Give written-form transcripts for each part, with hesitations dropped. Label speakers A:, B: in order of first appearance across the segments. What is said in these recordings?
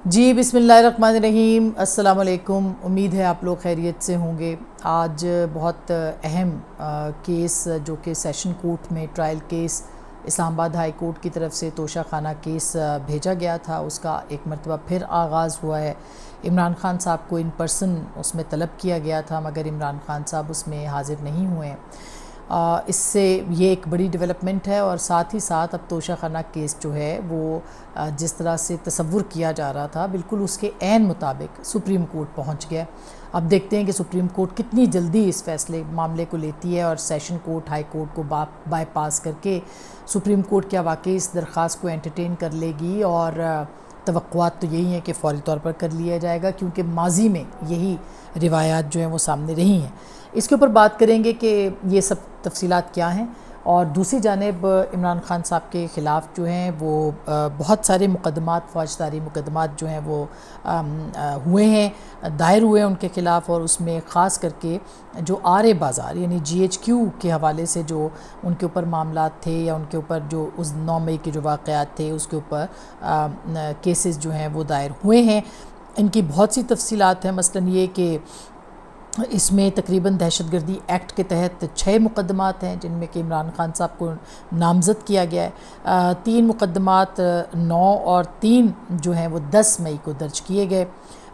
A: जी बिस्मिल्लाहिर्रहमानिर्रहीम। अस्सलाम वालेकुम। उम्मीद है आप लोग खैरियत से होंगे। आज बहुत अहम केस जो कि सेशन कोर्ट में trial case Islamabad high court की तरफ से तोशा खाना केस भेजा गया था, उसका एक मरतबा फिर आगाज़ हुआ है। इमरान खान साहब को इन पर्सन उसमें तलब किया गया था, मगर इमरान खान साहब उसमें हाज़िर नहीं हुए। इससे ये एक बड़ी डेवलपमेंट है और साथ ही साथ अब तोशा खाना केस जो है वो जिस तरह से तसव्वुर किया जा रहा था बिल्कुल उसके ऐन मुताबिक सुप्रीम कोर्ट पहुंच गया। अब देखते हैं कि सुप्रीम कोर्ट कितनी जल्दी इस फैसले मामले को लेती है और सेशन कोर्ट हाई कोर्ट को बाईपास करके सुप्रीम कोर्ट क्या वाकई इस दरख्वास्त को एंटरटेन कर लेगी। और तवक्कुआत तो यही है कि फ़ौरी तौर पर कर लिया जाएगा, क्योंकि माजी में यही रिवायात जो हैं वो सामने रही हैं। इसके ऊपर बात करेंगे कि ये सब तफसीलात क्या हैं। और दूसरी जानिब इमरान खान साहब के ख़िलाफ़ जो हैं वो बहुत सारे मुकदमात, फ़ौजदारी मुकदमात जो हैं वो हुए हैं, दायर हुए हैं उनके ख़िलाफ़। और उसमें ख़ास करके जो आरे बाज़ार यानी GHQ के हवाले से जो उनके ऊपर मामलात थे या उनके ऊपर जो उस 9 मई के जो वाक़यात थे उसके ऊपर केसेस जो हैं वो दायर हुए हैं। इनकी बहुत सी तफसीलात हैं। मसलन ये कि इसमें तकरीबन दहशतगर्दी एक्ट के तहत 6 मुकदमात हैं जिनमें कि इमरान खान साहब को नामज़द किया गया है। 3 मुकदमात 9 और 3 जो हैं वो 10 मई को दर्ज किए गए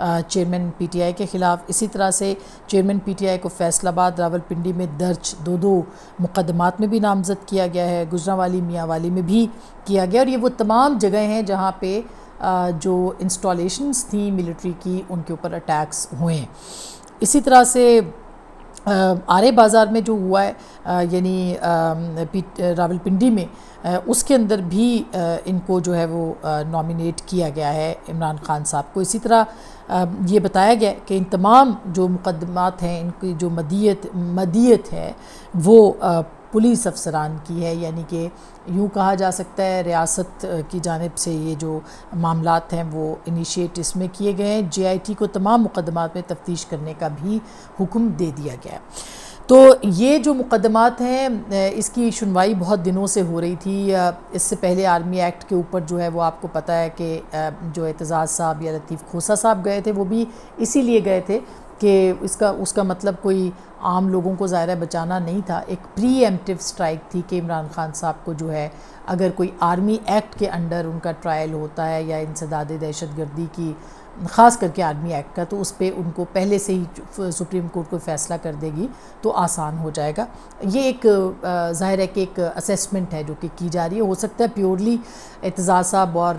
A: चेयरमैन PTI के ख़िलाफ़। इसी तरह से चेयरमैन PTI को फैसलाबाद रावलपिंडी में दर्ज 2 मुकदमात में भी नामज़द किया गया है, गुजरावाली मियांवाली में भी किया गया। और ये वो तमाम जगह हैं जहाँ पे जो इंस्टॉलेशंस थी मिलिट्री की उनके ऊपर अटैक्स हुए हैं। इसी तरह से आरे बाज़ार में जो हुआ है यानी रावलपिंडी में उसके अंदर भी इनको जो है वो नॉमिनेट किया गया है इमरान खान साहब को। इसी तरह ये बताया गया कि इन तमाम जो मुकदमात हैं इनकी जो मदियत है वो पुलिस अफसरान की है, यानी कि यूँ कहा जा सकता है रियासत की जानिब से ये जो मामलात हैं वो इनिशिएट इसमें किए गए हैं। JIT को तमाम मुकदमात में तफ्तीश करने का भी हुक्म दे दिया गया है। तो ये जो मुकदमात हैं इसकी सुनवाई बहुत दिनों से हो रही थी। इससे पहले आर्मी एक्ट के ऊपर जो है वो आपको पता है कि जो एतजाज़ साहब या लतीफ़ खोसा साहब गए थे वो भी इसीलिए गए थे कि उसका मतलब कोई आम लोगों को ज़ाहिर है बचाना नहीं था। एक प्रीएम्प्टिव स्ट्राइक थी कि इमरान खान साहब को जो है अगर कोई आर्मी एक्ट के अंडर उनका ट्रायल होता है या इंसदाद दहशतगर्दी की, ख़ास करके आर्मी एक्ट का, तो उस पर उनको पहले से ही सुप्रीम कोर्ट को फ़ैसला कर देगी तो आसान हो जाएगा। ये एक ज़ाहिर है कि एक असेसमेंट है जो कि की जा रही है। हो सकता है प्योरली एतजाज़ साहब और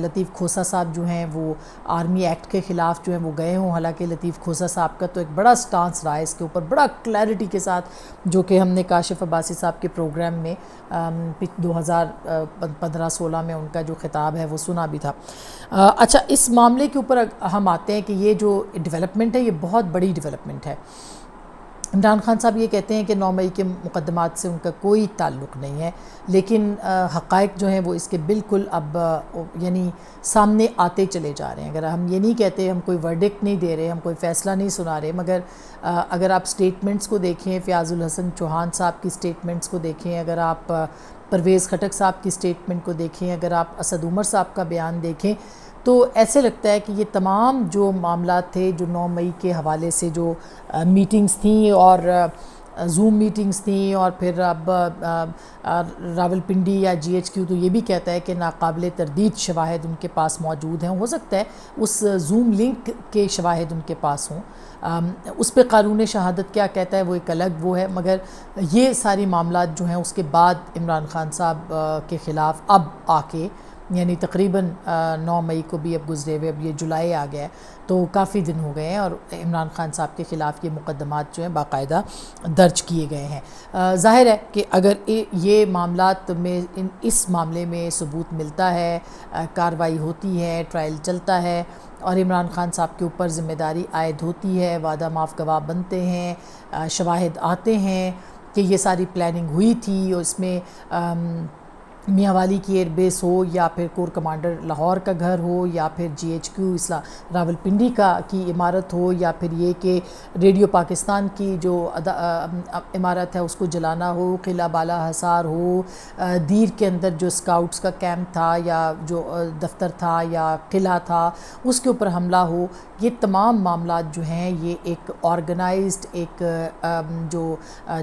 A: लतीफ़ खोसा साहब जो हैं वो आर्मी एक्ट के ख़िलाफ़ जो हैं वो गए हों। हालांकि लतीफ़ खोसा साहब का तो एक बड़ा स्टांस रहा है इसके ऊपर, बड़ा क्लैरिटी के साथ, जो कि हमने काशिफ़ अब्बासी साहब के प्रोग्राम में 2015-16 में उनका जो खिताब है वो सुना भी था। अच्छा, इस मामले के ऊपर हम आते हैं कि ये जो डेवलपमेंट है ये बहुत बड़ी डेवलपमेंट है। इमरान खान साहब ये कहते हैं कि 9 मई के मुकदमात से उनका कोई ताल्लुक़ नहीं है, लेकिन हक़ाइक़ जो हैं वो इसके बिल्कुल अब यानी सामने आते चले जा रहे हैं। अगर हम ये नहीं कहते, हम कोई वर्डिक्ट नहीं दे रहे, हम कोई फ़ैसला नहीं सुना रहे, मगर अगर आप स्टेटमेंट्स को देखें, फ़याज़ुल हसन चौहान साहब की स्टेटमेंट्स को देखें, अगर आप परवेज़ खटक साहब की स्टेटमेंट को देखें, अगर आप असद उमर साहब का बयान देखें, तो ऐसे लगता है कि ये तमाम जो मामलात थे जो 9 मई के हवाले से जो मीटिंग्स थी और ज़ूम मीटिंग्स थी, और फिर अब रावलपिंडी या GHQ तो ये भी कहता है कि नाकाबिले तरदीद शवाहिद उनके पास मौजूद हैं। हो सकता है उस ज़ूम लिंक के शवाहिद उनके पास हों, उस पर कानून शहादत क्या कहता है वो एक अलग वो है। मगर ये सारी मामलात जो हैं उसके बाद इमरान खान साहब के ख़िलाफ़ अब आके यानी तकरीबन 9 मई को भी अब गुजरे हुए, अब ये जुलाई आ गया है तो काफ़ी दिन हो गए हैं, और इमरान खान साहब के ख़िलाफ़ ये मुकदमात जो हैं बाकायदा दर्ज किए गए हैं। ज़ाहिर है कि अगर ये मामलात में इस मामले में सबूत मिलता है, कार्रवाई होती है, ट्रायल चलता है और इमरान खान साहब के ऊपर ज़िम्मेदारी आयद होती है, वादा माफ़ गवाह बनते हैं, शवाहिद आते हैं कि ये सारी प्लानिंग हुई थी और इसमें मियांवाली की एयरबेस हो या फिर कोर कमांडर लाहौर का घर हो या फिर GHQ रावलपिंडी की इमारत हो या फिर ये कि रेडियो पाकिस्तान की जो इमारत है उसको जलाना हो, किला बाला हसार हो, दीर के अंदर जो स्काउट्स का कैंप था या जो दफ्तर था या किला था उसके ऊपर हमला हो, ये तमाम मामला जो हैं ये एक ऑर्गेनाइज्ड एक जो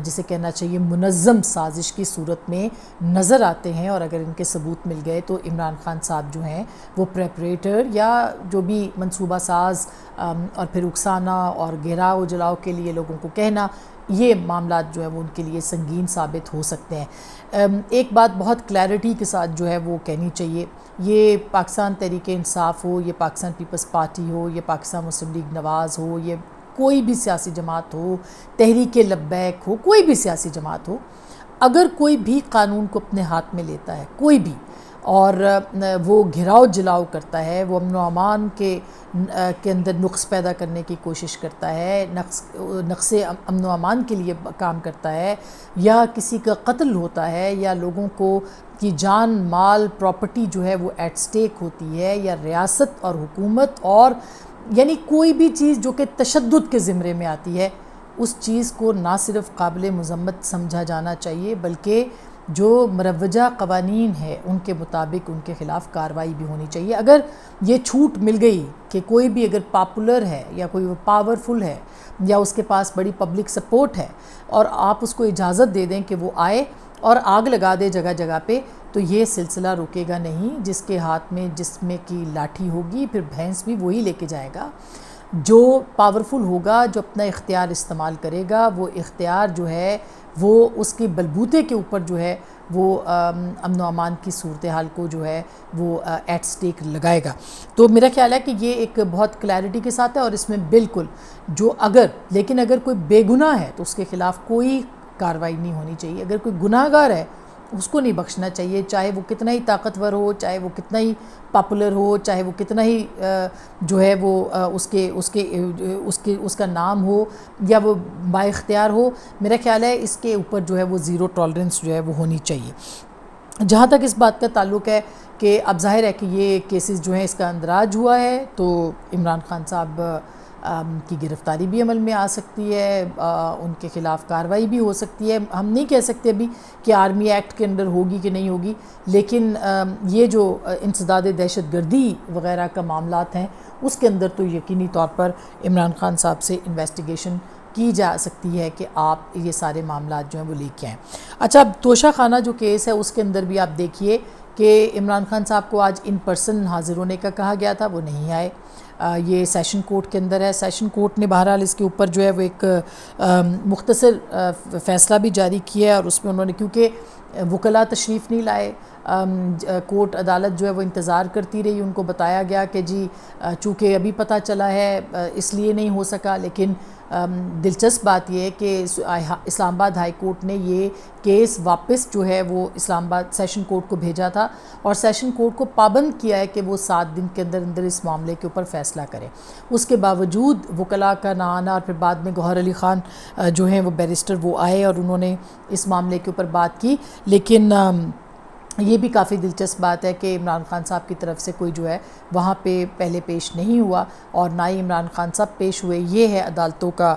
A: जिसे कहना चाहिए मुनज़्ज़म साजिश की सूरत में नज़र आते हैं। और अगर इनके सबूत मिल गए तो इमरान खान साहब जो हैं वो प्रेपरेटर या जो भी मंसूबा साज और फिर उकसाना और घेराव जलाओ के लिए लोगों को कहना, ये मामला जो है वो उनके लिए संगीन साबित हो सकते हैं। एक बात बहुत क्लैरिटी के साथ जो है वो कहनी चाहिए, ये पाकिस्तान तहरीक-ए-इंसाफ हो, ये पाकिस्तान पीपल्स पार्टी हो, ये पाकिस्तान मुस्लिम लीग नवाज़ हो, ये कोई भी सियासी जमात हो, तहरीक-ए-लब्बैक हो, कोई भी सियासी जमात हो, अगर कोई भी कानून को अपने हाथ में लेता है, कोई भी, और वो घिराव जलाओ करता है, वो अमन व अमान के अंदर नुक्स पैदा करने की कोशिश करता है, नक्शे अमन व अमान के लिए काम करता है, या किसी का कत्ल होता है या लोगों को की जान माल प्रॉपर्टी जो है वो एट स्टेक होती है, या रियासत और हुकूमत और यानी कोई भी चीज़ जो कि तशद्दुद के ज़िम्रे में आती है, उस चीज़ को ना सिर्फ काबिल मज़म्मत समझा जाना चाहिए बल्कि जो मरवजा क़वानीन है उनके मुताबिक उनके ख़िलाफ़ कार्रवाई भी होनी चाहिए। अगर ये छूट मिल गई कि कोई भी अगर पॉपुलर है या कोई पावरफुल है या उसके पास बड़ी पब्लिक सपोर्ट है और आप उसको इजाज़त दे दें कि वो आए और आग लगा दे जगह जगह पे, तो ये सिलसिला रुकेगा नहीं। जिसके हाथ में जिसमें की लाठी होगी फिर भैंस भी वही लेके जाएगा। जो पावरफुल होगा, जो अपना इख्तियार इस्तेमाल करेगा, वो इख्तियार जो है वो उसके बलबूते के ऊपर जो है वो अमन व अमान की सूरत हाल को जो है वो एट स्टेक लगाएगा। तो मेरा ख्याल है कि ये एक बहुत क्लैरिटी के साथ है और इसमें बिल्कुल जो लेकिन अगर कोई बेगुनाह है तो उसके ख़िलाफ़ कोई कार्रवाई नहीं होनी चाहिए। अगर कोई गुनाहगार है उसको नहीं बख्शना चाहिए, चाहे वो कितना ही ताकतवर हो, चाहे वो कितना ही पॉपुलर हो, चाहे वो कितना ही जो है वो उसका नाम हो या वो बाइख्तियार हो। मेरा ख्याल है इसके ऊपर जो है वो ज़ीरो टॉलरेंस जो है वो होनी चाहिए। जहाँ तक इस बात का ताल्लुक़ है कि अब ज़ाहिर है कि ये केसेस जो हैं इसका अंदराज हुआ है, तो इमरान खान साहब की गिरफ़्तारी भी अमल में आ सकती है, उनके ख़िलाफ़ कार्रवाई भी हो सकती है। हम नहीं कह सकते अभी कि आर्मी एक्ट के अंदर होगी कि नहीं होगी, लेकिन ये जो इंसदाद दहशतगर्दी वग़ैरह का मामलात हैं उसके अंदर तो यकीनी तौर पर इमरान खान साहब से इन्वेस्टिगेशन की जा सकती है कि आप ये सारे मामलात जो हैं वो लेके आएँ। अच्छा, अब तोशा खाना जो केस है उसके अंदर भी आप देखिए कि इमरान खान साहब को आज इन पर्सन हाज़िर होने का कहा गया था, वो नहीं आए। ये सेशन कोर्ट के अंदर है। सेशन कोर्ट ने बहरहाल इसके ऊपर जो है वो एक मुख्तसर फ़ैसला भी जारी किया है और उसमें उन्होंने, क्योंकि वकला तशरीफ़ नहीं लाए, कोर्ट अदालत जो है वो इंतज़ार करती रही, उनको बताया गया कि जी चूँकि अभी पता चला है इसलिए नहीं हो सका। लेकिन दिलचस्प बात यह है कि इस्लामाबाद हाई कोर्ट ने ये केस वापस जो है वो इस्लामाबाद सेशन कोर्ट को भेजा था और सेशन कोर्ट को पाबंद किया है कि वो 7 दिन के अंदर अंदर इस मामले के ऊपर फ़ैसला करें। उसके बावजूद वकला का ना आना और फिर बाद में गौहर अली ख़ान जो हैं वो बैरिस्टर वो आए और उन्होंने इस मामले के ऊपर बात की। लेकिन ये भी काफ़ी दिलचस्प बात है कि इमरान खान साहब की तरफ से कोई जो है वहाँ पे पहले पेश नहीं हुआ और ना ही इमरान खान साहब पेश हुए। ये है अदालतों का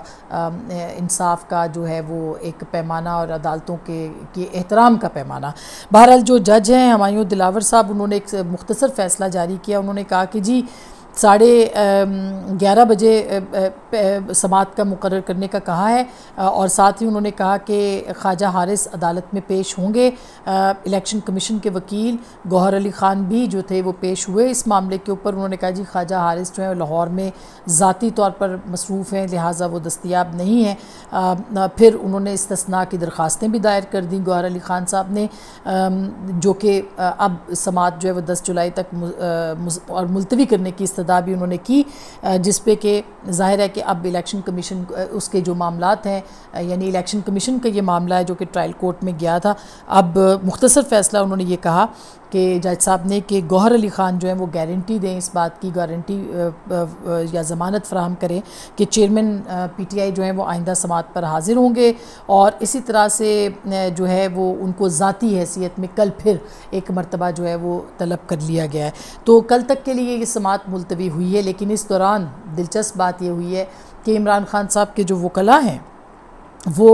A: इंसाफ का जो है वो एक पैमाना और अदालतों के एहतराम का पैमाना। बहरहाल जो जज हैं हुमायूं दिलावर साहब, उन्होंने एक मुख्तसर फ़ैसला जारी किया। उन्होंने कहा कि जी 11:30 बजे समाअत का मुकर्रर करने का कहा है और साथ ही उन्होंने कहा कि ख्वाजा हारिस अदालत में पेश होंगे। इलेक्शन कमीशन के वकील गौहर अली ख़ान भी जो थे वो पेश हुए इस मामले के ऊपर। उन्होंने कहा जी ख्वाजा हारिस जो है लाहौर में ज़ाती तौर पर मसरूफ़ हैं, लिहाजा वो दस्तयाब नहीं है। फिर उन्होंने इस्तिस्ना की दरख्वास्तें भी दायर कर दी गौहर अली ख़ान साहब ने, जो कि अब समाअत जो है वो 10 जुलाई तक और मुलतवी करने की भी उन्होंने की, जिस पे कि ज़ाहिर है कि अब इलेक्शन कमीशन उसके जो मामलात हैं, यानी इलेक्शन कमीशन का ये मामला है जो कि ट्रायल कोर्ट में गया था। अब मुख्तसर फ़ैसला उन्होंने ये कहा कि जज साहब ने कि गौहर अली ख़ान जो है वो गारंटी दें, इस बात की गारंटी या ज़मानत फ़राहम करें कि चेयरमैन PTI जो है वो आइंदा समात पर हाज़िर होंगे, और इसी तरह से जो है वो उनको ज़ाती हैसियत में कल फिर एक मरतबा जो है वो तलब कर लिया गया है। तो कल तक के लिए ये समात मुलतवी हुई है, लेकिन इस दौरान दिलचस्प बात ये हुई है कि इमरान खान साहब के जो वकला हैं वो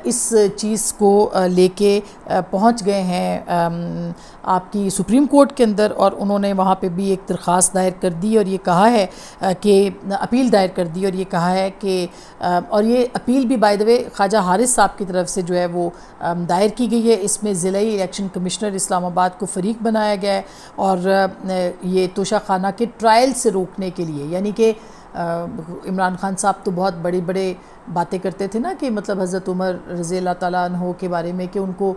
A: इस चीज़ को लेके पहुंच गए हैं आपकी सुप्रीम कोर्ट के अंदर, और उन्होंने वहाँ पे भी एक दरख्वास्त दायर कर दी और ये कहा है कि अपील दायर कर दी, और ये कहा है कि और ये अपील भी by the way Khawaja Haris साहब की तरफ से जो है वो दायर की गई है। इसमें ज़िलाई इलेक्शन कमिश्नर इस्लामाबाद को फ़रीक बनाया गया है, और ये तोशा खाना के ट्रायल से रोकने के लिए, यानी कि इमरान खान साहब तो बहुत बड़ी बड़े बातें करते थे ना कि मतलब हज़रत उमर रज़ी अल्लाह ताला अन्हो के बारे में कि उनको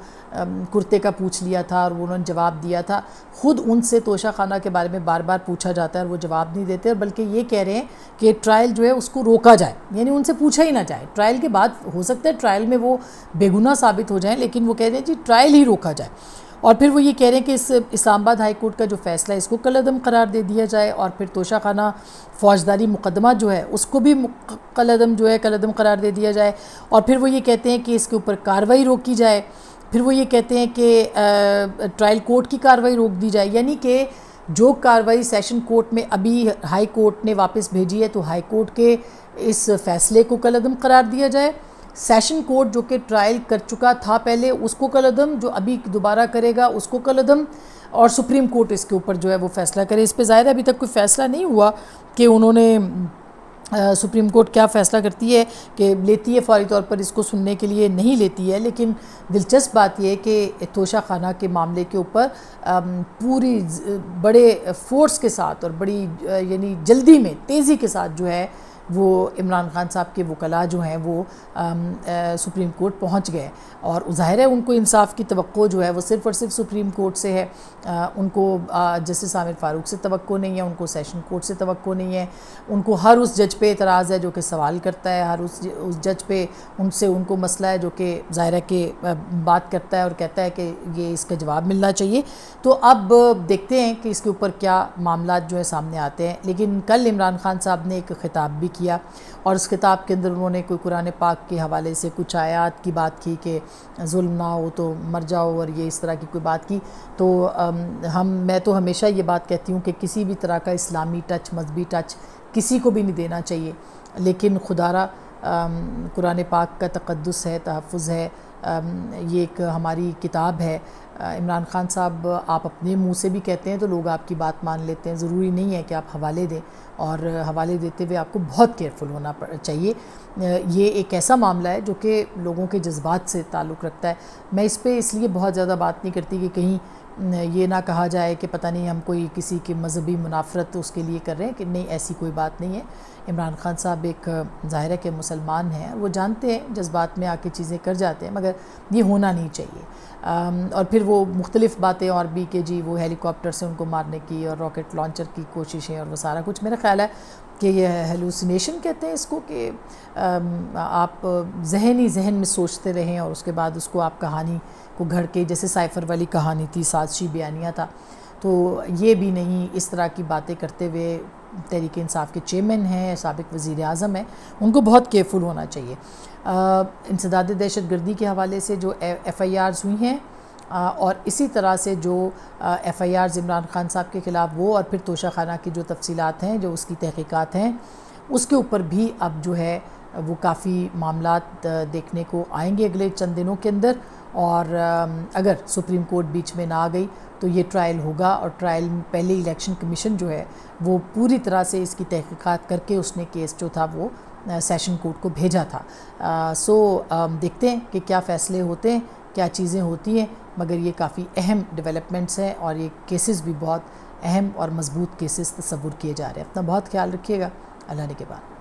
A: कुर्ते का पूछ लिया था और उन्होंने जवाब दिया था। ख़ुद उनसे तोशा खाना के बारे में बार बार पूछा जाता है और वो जवाब नहीं देते, और बल्कि ये कह रहे हैं कि ट्रायल जो है उसको रोका जाए, यानी उनसे पूछा ही ना जाए। ट्रायल के बाद हो सकता है ट्रायल में वो बेगुनाह साबित हो जाएँ, लेकिन वो कह रहे हैं जी ट्रायल ही रोका जाए। और फिर वो ये कह रहे हैं कि इस इस्लामाबाद हाई कोर्ट का जो फ़ैसला है इसको कलअदम करार दे दिया जाए, और फिर तोशा खाना फ़ौजदारी मुकदमा जो है उसको भी कलअदम करार दे दिया जाए। और फिर वो ये कहते हैं कि इसके ऊपर कार्रवाई रोकी जाए। फिर वो ये कहते हैं कि ट्रायल कोर्ट की कार्रवाई रोक दी जाए, यानी कि जो कार्रवाई सेशन कोर्ट में अभी हाई कोर्ट ने वापस भेजी है तो हाई कोर्ट के इस फ़ैसले को कलअदम करार दिया जाए। सेशन कोर्ट जो कि ट्रायल कर चुका था पहले उसको कलअदम, जो अभी दोबारा करेगा उसको कलअदम, और सुप्रीम कोर्ट इसके ऊपर जो है वो फ़ैसला करे। इस पे ज़ाहिर है अभी तक कोई फ़ैसला नहीं हुआ कि उन्होंने सुप्रीम कोर्ट क्या फ़ैसला करती है, कि लेती है फ़ौरी तौर पर इसको सुनने के लिए नहीं लेती है। लेकिन दिलचस्प बात यह है कि तोशा खाना के मामले के ऊपर पूरी बड़े फ़ोर्स के साथ और बड़ी यानी जल्दी में तेज़ी के साथ जो है वो इमरान खान साहब के वकला जो हैं वो सुप्रीम कोर्ट पहुंच गए, और ज़ाहिर है उनको इंसाफ की तवक्को जो है वो सिर्फ़ और सिर्फ सुप्रीम कोर्ट से है। उनको जस्टिस आमिर फ़ारूक से तवक्को नहीं है, उनको सेशन कोर्ट से तवक्को नहीं है। उनको हर उस जज पे एतराज़ है जो कि सवाल करता है, हर उस जज पे उनसे उनको मसला है जो कि ज़ाहिर है कि बात करता है और कहता है कि ये इसका जवाब मिलना चाहिए। तो अब देखते हैं कि इसके ऊपर क्या मामला जो है सामने आते हैं। लेकिन कल इमरान खान साहब ने एक ख़िताब भी किया, और उस किताब के अंदर उन्होंने कोई कुरान पाक के हवाले से कुछ आयात की बात की कि जुल्म ना हो तो मर जाओ, और ये इस तरह की कोई बात की। तो मैं तो हमेशा ये बात कहती हूँ कि किसी भी तरह का इस्लामी टच, मजहबी टच किसी को भी नहीं देना चाहिए, लेकिन खुदारा कुरान पाक का तक़द्दुस है, तहफ़्फ़ुज़ है, ये एक हमारी किताब है। इमरान खान साहब आप अपने मुंह से भी कहते हैं तो लोग आपकी बात मान लेते हैं, ज़रूरी नहीं है कि आप हवाले दें, और हवाले देते हुए आपको बहुत केयरफुल होना चाहिए। ये एक ऐसा मामला है जो कि लोगों के जज्बात से ताल्लुक़ रखता है। मैं इस पे इसलिए बहुत ज़्यादा बात नहीं करती कि कहीं ये ना कहा जाए कि पता नहीं हम कोई किसी की मजहबी मुनाफरत उसके लिए कर रहे हैं, कि नहीं, ऐसी कोई बात नहीं है। इमरान खान साहब एक ज़ाहिर है कि मुसलमान हैं, वो जानते हैं जज्बात में आके चीज़ें कर जाते हैं, मगर ये होना नहीं चाहिए। और फिर वो मुख्तलिफ़ बातें और भी कि जी वो हेलीकॉप्टर से उनको मारने की और रॉकेट लॉन्चर की कोशिशें और वो सारा कुछ, मेरा ख़्याल है कि ये हेलुसिनेशन कहते हैं इसको, कि आप जहन में सोचते रहें और उसके बाद उसको आप कहानी को घड़ के, जैसे साइफ़र वाली कहानी थी, साजिशी बयानिया था, तो ये भी नहीं। इस तरह की बातें करते हुए तहरीक इंसाफ के चेयरमैन हैं, साबिक़ वज़ीर आज़म हैं, उनको बहुत केयरफुल होना चाहिए। इंसदाद दहशतगर्दी के हवाले से जो FIRs हुई हैं, और इसी तरह से जो FIRs इमरान खान साहब के ख़िलाफ़ वो, और फिर तोशा खाना की जो तफसीलात हैं, जो उसकी तहक़ीक़ात हैं, उसके ऊपर भी अब जो है वो काफ़ी मामलात देखने को आएंगे अगले चंद दिनों के अंदर। और अगर सुप्रीम कोर्ट बीच में ना आ गई तो ये ट्रायल होगा, और ट्रायल में पहले इलेक्शन कमीशन जो है वो पूरी तरह से इसकी तहक़ीक़ात करके उसने केस जो था वो सेशन कोर्ट को भेजा था। देखते हैं कि क्या फ़ैसले होते हैं, क्या चीज़ें होती हैं, मगर ये काफ़ी अहम डेवलपमेंट्स हैं, और ये केसेस भी बहुत अहम और मज़बूत केसेस तस्वुर किए जा रहे हैं। अपना बहुत ख्याल रखिएगा। अल्लाह ने के बाद।